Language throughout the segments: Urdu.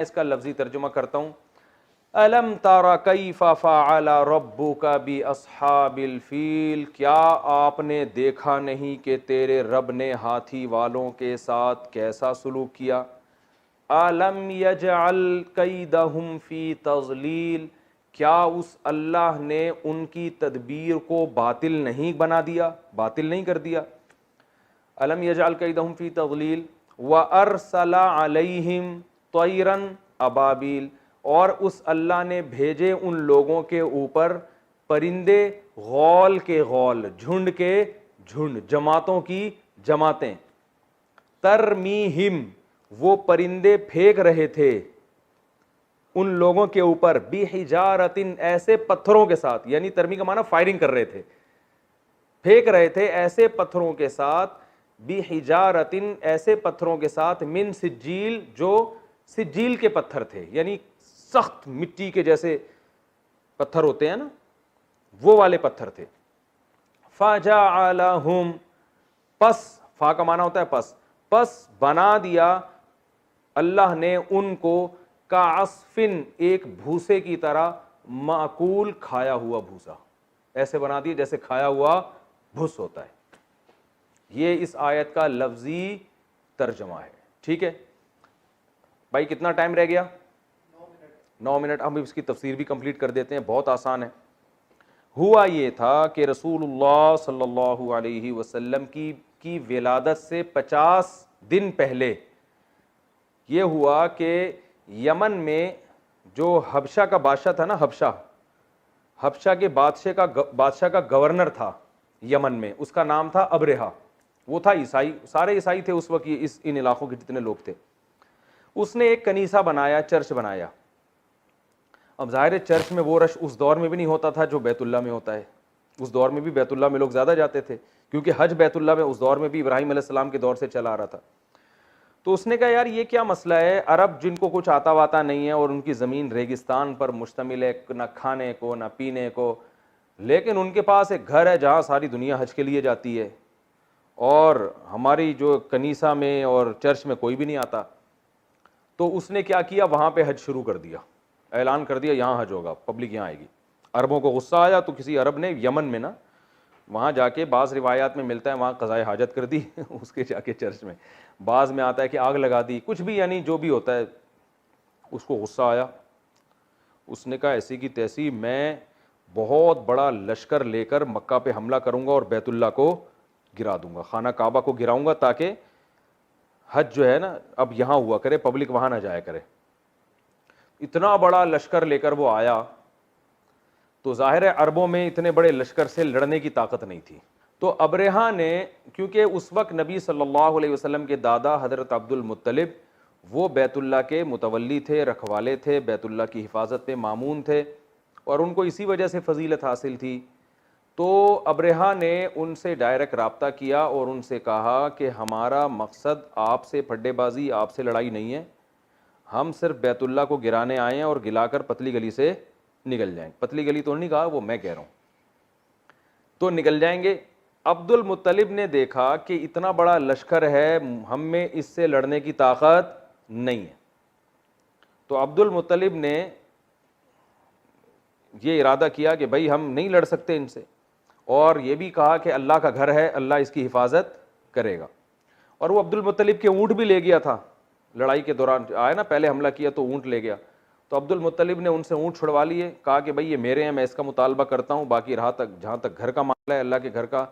اس کا لفظی ترجمہ کرتا ہوں. الم تر کیف فعل ربک باصحاب الفیل، کیا آپ نے دیکھا نہیں کہ تیرے رب نے ہاتھی والوں کے ساتھ کیسا سلوک کیا. الم یجعل کیدہم فی تضلیل، کیا اس اللہ نے ان کی تدبیر کو باطل نہیں بنا دیا، باطل نہیں کر دیا. الم یجعل کیدہم فی تضلیل وارسل علیہم طیرا ابابیل، اور اس اللہ نے بھیجے ان لوگوں کے اوپر پرندے غول کے غول، جھنڈ کے جھنڈ، جماعتوں کی جماعتیں. ترمیہم، وہ پرندے پھینک رہے تھے ان لوگوں کے اوپر، بحجارۃ، ایسے پتھروں کے ساتھ، یعنی ترمی کا معنی فائرنگ کر رہے تھے، پھینک رہے تھے ایسے پتھروں کے ساتھ، بحجارۃ، ایسے پتھروں کے ساتھ، من سجیل، جو سجیل کے پتھر تھے، یعنی سخت مٹی کے جیسے پتھر ہوتے ہیں نا، وہ والے پتھر تھے. فجعلہم، پس، فا کا معنی ہوتا ہے پس، پس بنا دیا اللہ نے ان کو کعصفن، ایک بھوسے کی طرح، معقول، کھایا ہوا بھوسا، ایسے بنا دیا جیسے کھایا ہوا بھس ہوتا ہے. یہ اس آیت کا لفظی ترجمہ ہے. ٹھیک ہے بھائی، کتنا ٹائم رہ گیا؟ 9 منٹ. ہم اس کی تفسیر بھی کمپلیٹ کر دیتے ہیں، بہت آسان ہے. ہوا یہ تھا کہ رسول اللہ صلی اللہ علیہ وسلم کی ولادت سے 50 دن پہلے یہ ہوا کہ یمن میں جو حبشہ کا بادشاہ تھا نا، حبشہ کے بادشاہ کا گورنر تھا یمن میں، اس کا نام تھا ابرہہ. وہ تھا عیسائی، سارے عیسائی تھے اس وقت، ان علاقوں کے جتنے لوگ تھے. اس نے ایک کنیسہ بنایا، چرچ بنایا. اب ظاہر ہے چرچ میں وہ رش اس دور میں بھی نہیں ہوتا تھا جو بیت اللہ میں ہوتا ہے. اس دور میں بھی بیت اللہ میں لوگ زیادہ جاتے تھے، کیونکہ حج بیت اللہ میں اس دور میں بھی ابراہیم علیہ السلام کے دور سے چلا آ رہا تھا. تو اس نے کہا یار یہ کیا مسئلہ ہے، عرب جن کو کچھ آتا واتا نہیں ہے اور ان کی زمین ریگستان پر مشتمل ہے، نہ کھانے کو نہ پینے کو، لیکن ان کے پاس ایک گھر ہے جہاں ساری دنیا حج کے لیے جاتی ہے، اور ہماری جو کنیسہ میں اور چرچ میں کوئی بھی نہیں آتا. تو اس نے کیا کیا، وہاں پہ حج شروع کر دیا، اعلان کر دیا یہاں حج ہوگا، پبلک یہاں آئے گی. عربوں کو غصہ آیا تو کسی عرب نے یمن میں نا، وہاں جا کے، بعض روایات میں ملتا ہے وہاں قضائے حاجت کر دی اس کے جا کے چرچ میں، بعض میں آتا ہے کہ آگ لگا دی، کچھ بھی، یعنی جو بھی ہوتا ہے. اس کو غصہ آیا، اس نے کہا ایسی کی تیسی میں بہت بڑا لشکر لے کر مکہ پہ حملہ کروں گا اور بیت اللہ کو گرا دوں گا، خانہ کعبہ کو گراؤں گا، تاکہ حج جو ہے نا اب یہاں ہوا کرے، پبلک وہاں نہ جایا کرے. اتنا بڑا لشکر لے کر وہ آیا تو ظاہر ہے عربوں میں اتنے بڑے لشکر سے لڑنے کی طاقت نہیں تھی. تو ابرہہ نے، کیونکہ اس وقت نبی صلی اللہ علیہ وسلم کے دادا حضرت عبد المطلب وہ بیت اللہ کے متولی تھے، رکھوالے تھے، بیت اللہ کی حفاظت پہ مامون تھے، اور ان کو اسی وجہ سے فضیلت حاصل تھی. تو ابرہہ نے ان سے ڈائریکٹ رابطہ کیا اور ان سے کہا کہ ہمارا مقصد آپ سے پھڈے بازی، آپ سے لڑائی نہیں ہے، ہم صرف بیت اللہ کو گرانے آئے ہیں اور گلا کر پتلی گلی سے نکل جائیں. پتلی گلی تو نہیں کہا، وہ میں کہہ رہا ہوں، تو نکل جائیں گے. عبد المطلب نے دیکھا کہ اتنا بڑا لشکر ہے، ہم میں اس سے لڑنے کی طاقت نہیں ہے. تو عبد المطلب نے یہ ارادہ کیا کہ بھائی ہم نہیں لڑ سکتے ان سے، اور یہ بھی کہا کہ اللہ کا گھر ہے، اللہ اس کی حفاظت کرے گا. اور وہ عبد المطلب کے اونٹ بھی لے گیا تھا، لڑائی کے دوران آیا نا، پہلے حملہ کیا تو اونٹ لے گیا. تو عبد المطلب نے ان سے اونٹ چھڑوا لیے، کہا کہ بھائی یہ میرے ہیں، میں اس کا مطالبہ کرتا ہوں، باقی رہا تک جہاں تک گھر کا معاملہ ہے، اللہ کے گھر کا،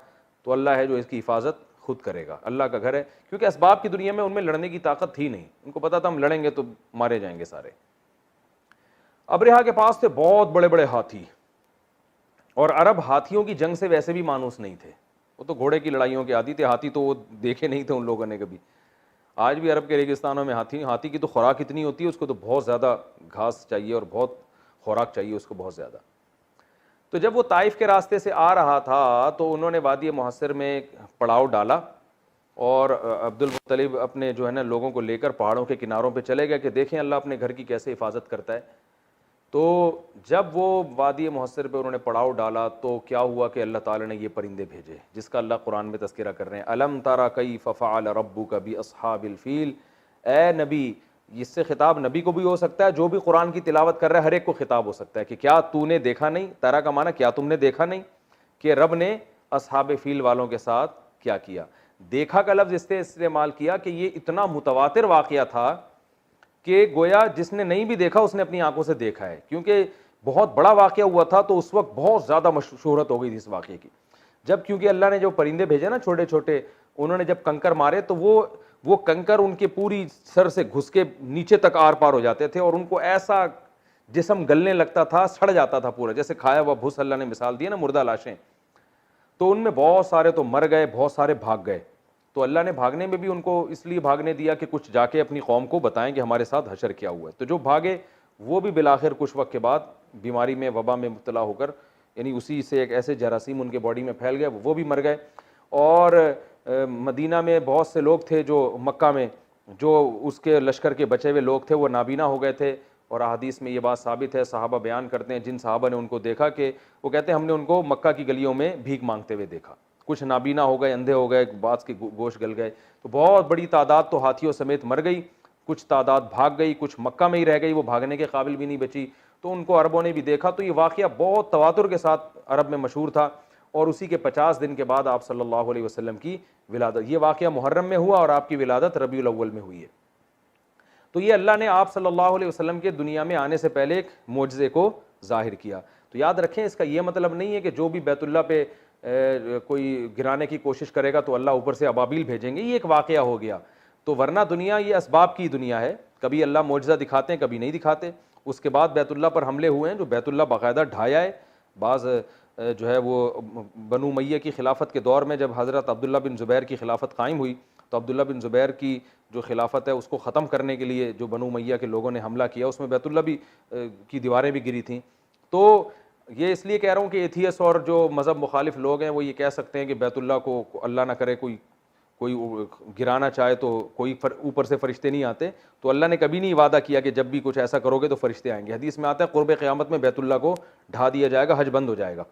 تو اللہ ہے جو اس کی حفاظت خود کرے گا، اللہ کا گھر ہے. کیونکہ اسباب کی دنیا میں ان میں لڑنے کی طاقت تھی نہیں، ان کو پتا تھا ہم لڑیں گے تو مارے جائیں گے سارے. ابرہہ کے پاس تھے بہت بڑے بڑے ہاتھی، اور عرب ہاتھیوں کی جنگ سے ویسے بھی مانوس نہیں تھے، وہ تو گھوڑے کی لڑائیوں کے عادی تھے، ہاتھی تو وہ دیکھے نہیں تھے ان لوگوں نے کبھی. آج بھی عرب کے ریگستانوں میں ہاتھی کی تو خوراک اتنی ہوتی ہے، اس کو تو بہت زیادہ گھاس چاہیے اور بہت خوراک چاہیے اس کو، بہت زیادہ. تو جب وہ طائف کے راستے سے آ رہا تھا تو انہوں نے وادی محصر میں پڑاؤ ڈالا، اور عبد المطلب اپنے جو ہے نا لوگوں کو لے کر پہاڑوں کے کناروں پہ چلے گئے کہ دیکھیں اللہ اپنے گھر کی کیسے حفاظت کرتا ہے. تو جب وہ وادی محصر پہ انہوں نے پڑاؤ ڈالا تو کیا ہوا کہ اللہ تعالیٰ نے یہ پرندے بھیجے جس کا اللہ قرآن میں تذکرہ کر رہے ہیں. الم تری کیف فعل ربک باصحاب الفیل، اے نبی اس سے خطاب نبی کو بھی ہو سکتا ہے, جو بھی قرآن کی تلاوت کر رہا ہے ہر ایک کو خطاب ہو سکتا ہے کہ کیا تو نے دیکھا نہیں, ترا کا معنی کیا تم نے دیکھا نہیں کہ رب نے اصحاب فیل والوں کے ساتھ کیا کیا. دیکھا کا لفظ اس سے استعمال کیا کہ یہ اتنا متواتر واقعہ تھا کہ گویا جس نے نہیں بھی دیکھا اس نے اپنی آنکھوں سے دیکھا ہے, کیونکہ بہت بڑا واقعہ ہوا تھا تو اس وقت بہت زیادہ شہرت ہو گئی تھی اس واقعے کی. جب کیونکہ اللہ نے جو پرندے بھیجے نا چھوٹے چھوٹے, انہوں نے جب کنکر مارے تو وہ کنکر ان کے پوری سر سے گھس کے نیچے تک آر پار ہو جاتے تھے, اور ان کو ایسا جسم گلنے لگتا تھا, سڑ جاتا تھا پورا, جیسے کھایا ہوا بھوس اللہ نے مثال دی نا, مردہ لاشیں. تو ان میں بہت سارے تو مر گئے, بہت سارے بھاگ گئے. تو اللہ نے بھاگنے میں بھی ان کو اس لیے بھاگنے دیا کہ کچھ جا کے اپنی قوم کو بتائیں کہ ہمارے ساتھ حشر کیا ہوا ہے. تو جو بھاگے وہ بھی بالآخر کچھ وقت کے بعد بیماری میں, وبا میں مبتلا ہو کر, یعنی اسی سے ایک ایسے جراثیم ان کے باڈی میں پھیل گئے, وہ بھی مر گئے. اور مدینہ میں بہت سے لوگ تھے جو مکہ میں جو اس کے لشکر کے بچے ہوئے لوگ تھے, وہ نابینا ہو گئے تھے. اور احادیث میں یہ بات ثابت ہے, صحابہ بیان کرتے ہیں جن صحابہ نے ان کو دیکھا کہ وہ کہتے ہیں ہم نے ان کو مکہ کی گلیوں میں بھیک مانگتے ہوئے دیکھا. کچھ نابینا ہو گئے, اندھے ہو گئے, بعض کے گوشت گل گئے. تو بہت بڑی تعداد تو ہاتھیوں سمیت مر گئی, کچھ تعداد بھاگ گئی, کچھ مکہ میں ہی رہ گئی, وہ بھاگنے کے قابل بھی نہیں بچی. تو ان کو عربوں نے بھی دیکھا. تو یہ واقعہ بہت تواتر کے ساتھ عرب میں مشہور تھا, اور اسی کے 50 دن کے بعد آپ صلی اللہ علیہ وسلم کی ولادت. یہ واقعہ محرم میں ہوا اور آپ کی ولادت ربیع الاول میں ہوئی ہے. تو یہ اللہ نے آپ صلی اللہ علیہ وسلم کے دنیا میں آنے سے پہلے ایک معجزے کو ظاہر کیا. تو یاد رکھیں اس کا یہ مطلب نہیں ہے کہ جو بھی بیت اللہ پہ کوئی گرانے کی کوشش کرے گا تو اللہ اوپر سے ابابیل بھیجیں گے, یہ ایک واقعہ ہو گیا. تو ورنہ دنیا یہ اسباب کی دنیا ہے, کبھی اللہ معجزہ دکھاتے ہیں کبھی نہیں دکھاتے. اس کے بعد بیت اللہ پر حملے ہوئے ہیں جو بیت اللہ باقاعدہ ڈھایا ہے. بعض جو ہے وہ بنو امیہ کی خلافت کے دور میں جب حضرت عبداللہ بن زبیر کی خلافت قائم ہوئی تو عبداللہ بن زبیر کی جو خلافت ہے اس کو ختم کرنے کے لیے جو بنو امیہ کے لوگوں نے حملہ کیا اس میں بیت اللہ بھی کی دیواریں بھی گری تھیں. تو یہ اس لیے کہہ رہا ہوں کہ ایتھیس اور جو مذہب مخالف لوگ ہیں وہ یہ کہہ سکتے ہیں کہ بیت اللہ کو اللہ نہ کرے کوئی گرانا چاہے تو کوئی اوپر سے فرشتے نہیں آتے. تو اللہ نے کبھی نہیں وعدہ کیا کہ جب بھی کچھ ایسا کرو گے تو فرشتے آئیں گے. حدیث میں آتا ہے قرب قیامت میں بیت اللہ کو ڈھا دیا جائے گا, حج بند ہو جائے گا.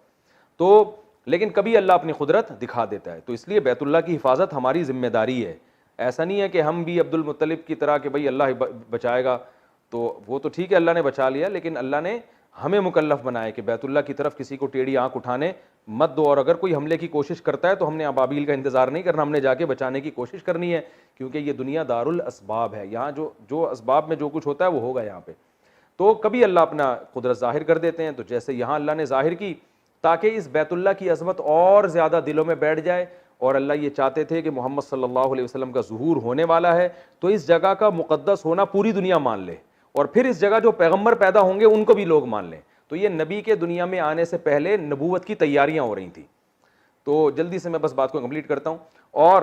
تو لیکن کبھی اللہ اپنی قدرت دکھا دیتا ہے. تو اس لیے بیت اللہ کی حفاظت ہماری ذمہ داری ہے. ایسا نہیں ہے کہ ہم بھی عبد المطلب کی طرح کہ بھئی اللہ بچائے گا, تو وہ تو ٹھیک ہے اللہ نے بچا لیا, لیکن اللہ نے ہمیں مکلف بنائے کہ بیت اللہ کی طرف کسی کو ٹیڑھی آنکھ اٹھانے مت دو. اور اگر کوئی حملے کی کوشش کرتا ہے تو ہم نے ابابیل کا انتظار نہیں کرنا, ہم نے جا کے بچانے کی کوشش کرنی ہے, کیونکہ یہ دنیا دار الاسباب ہے. یہاں جو اسباب میں جو کچھ ہوتا ہے وہ ہوگا یہاں پہ. تو کبھی اللہ اپنا قدرت ظاہر کر دیتے ہیں, تو جیسے یہاں اللہ نے ظاہر کی تاکہ اس بیت اللہ کی عظمت اور زیادہ دلوں میں بیٹھ جائے. اور اللہ یہ چاہتے تھے کہ محمد صلی اللہ علیہ وسلم کا ظہور ہونے والا ہے تو اس جگہ کا مقدس ہونا پوری دنیا مان لے, اور پھر اس جگہ جو پیغمبر پیدا ہوں گے ان کو بھی لوگ مان لیں. تو یہ نبی کے دنیا میں آنے سے پہلے نبوت کی تیاریاں ہو رہی تھیں. تو جلدی سے میں بس بات کو کمپلیٹ کرتا ہوں. اور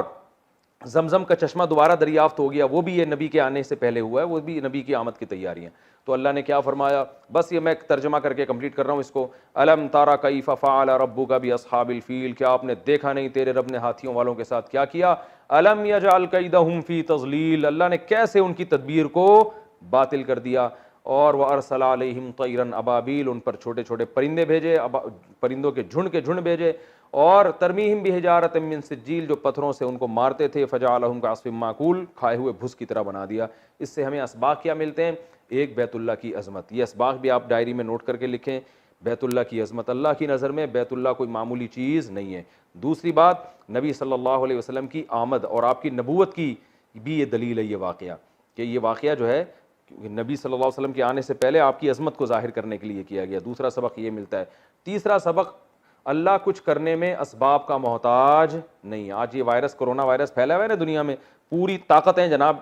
زمزم کا چشمہ دوبارہ دریافت ہو گیا, وہ بھی یہ نبی کے آنے سے پہلے ہوا ہے, وہ بھی نبی کی آمد کی تیاری ہیں. تو اللہ نے کیا فرمایا, بس یہ میں ترجمہ کر کے کمپلیٹ کر رہا ہوں اس کو. الم تارا کیف فعل ربک باصحاب الفیل, کیا آپ نے دیکھا نہیں تیرے رب نے ہاتھیوں والوں کے ساتھ کیا کیا. الم یجعل کیدہم فی تضلیل, اللہ نے کیسے ان کی تدبیر کو باطل کر دیا. اور وارسل علیہم طیرا ابابیل, ان پر چھوٹے چھوٹے پرندے بھیجے, پرندوں کے جھنڈ بھیجے. اور ترمیہم بحجارۃ من سجیل, جو پتھروں سے ان کو مارتے تھے. فجعلہم کعصف ماکول, کھائے ہوئے بھس کی طرح بنا دیا. اس سے ہمیں اسباق کیا ملتے ہیں, ایک بیت اللہ کی عظمت. یہ اسباق بھی آپ ڈائری میں نوٹ کر کے لکھیں. بیت اللہ کی عظمت, اللہ کی نظر میں بیت اللہ کوئی معمولی چیز نہیں ہے. دوسری بات, نبی صلی اللہ علیہ وسلم کی آمد اور آپ کی نبوت کی بھی یہ دلیل ہے یہ واقعہ, کہ یہ واقعہ جو ہے نبی صلی اللہ علیہ وسلم کے آنے سے پہلے آپ کی عظمت کو ظاہر کرنے کے لیے کیا گیا. دوسرا سبق یہ ملتا ہے. تیسرا سبق, اللہ کچھ کرنے میں اسباب کا محتاج نہیں. آج یہ وائرس, کرونا وائرس پھیلا ہوا ہے نا دنیا میں, پوری طاقتیں جناب,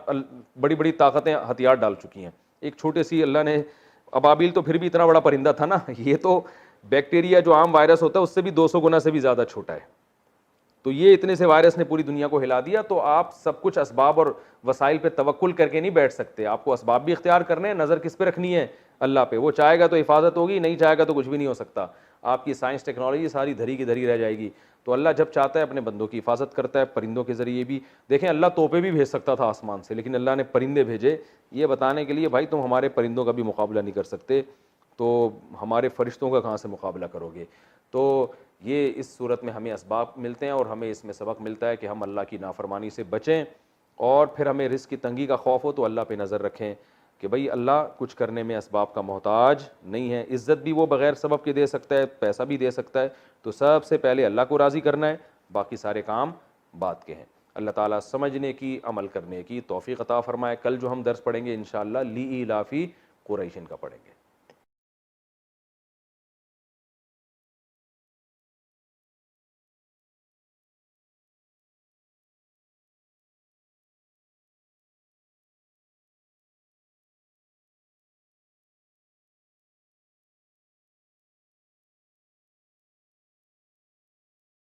بڑی بڑی طاقتیں ہتھیار ڈال چکی ہیں. ایک چھوٹے سی اللہ نے, ابابیل تو پھر بھی اتنا بڑا پرندہ تھا نا, یہ تو بیکٹیریا جو عام وائرس ہوتا ہے اس سے بھی 200 گنا سے بھی زیادہ چھوٹا ہے. تو یہ اتنے سے وائرس نے پوری دنیا کو ہلا دیا. تو آپ سب کچھ اسباب اور وسائل پہ توکل کر کے نہیں بیٹھ سکتے, آپ کو اسباب بھی اختیار کرنے ہیں. نظر کس پہ رکھنی ہے, اللہ پہ. وہ چاہے گا تو حفاظت ہوگی, نہیں چاہے گا تو کچھ بھی نہیں ہو سکتا. آپ کی سائنس ٹیکنالوجی ساری دھری کی دھری رہ جائے گی. تو اللہ جب چاہتا ہے اپنے بندوں کی حفاظت کرتا ہے, پرندوں کے ذریعے بھی. دیکھیں اللہ توپے بھی بھیج سکتا تھا آسمان سے, لیکن اللہ نے پرندے بھیجے یہ بتانے کے لیے بھائی تم ہمارے پرندوں کا بھی مقابلہ نہیں کر سکتے تو ہمارے فرشتوں کا کہاں سے مقابلہ کرو گے. تو یہ اس صورت میں ہمیں اسباب ملتے ہیں اور ہمیں اس میں سبق ملتا ہے کہ ہم اللہ کی نافرمانی سے بچیں اور پھر ہمیں رزق کی تنگی کا خوف ہو تو اللہ پہ نظر رکھیں کہ بھئی اللہ کچھ کرنے میں اسباب کا محتاج نہیں ہے. عزت بھی وہ بغیر سبب کے دے سکتا ہے, پیسہ بھی دے سکتا ہے, تو سب سے پہلے اللہ کو راضی کرنا ہے, باقی سارے کام بعد کے ہیں. اللہ تعالیٰ سمجھنے کی, عمل کرنے کی توفیق عطا فرمائے. کل جو ہم درس پڑھیں گے انشاءاللہ لی ایلافی قریشن کا پڑھیں گے.